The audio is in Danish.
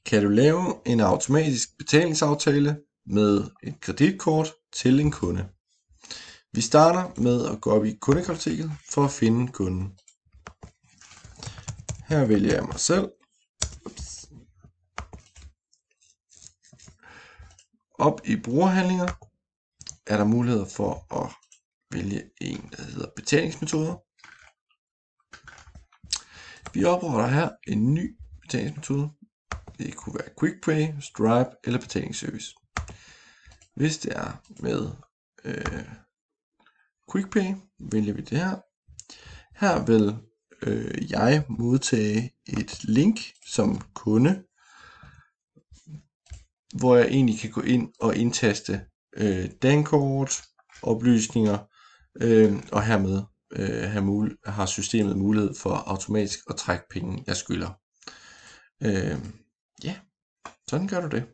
kan du lave en automatisk betalingsaftale med et kreditkort til en kunde. Vi starter med at gå op i kundekartoteket for at finde kunden. Her vælger jeg mig selv. Op i brugerhandlinger er der muligheder for at vælge en, der hedder betalingsmetoder. Vi opretter her en ny betalingsmetode. Det kunne være QuickPay, Stripe eller betalingsservice. Hvis det er med QuickPay, vælger vi det her. Her vil jeg modtage et link som kunde, hvor jeg egentlig kan gå ind og indtaste dankort, oplysninger, og hermed har systemet mulighed for automatisk at trække penge, jeg skylder. Ja, sådan gør du det.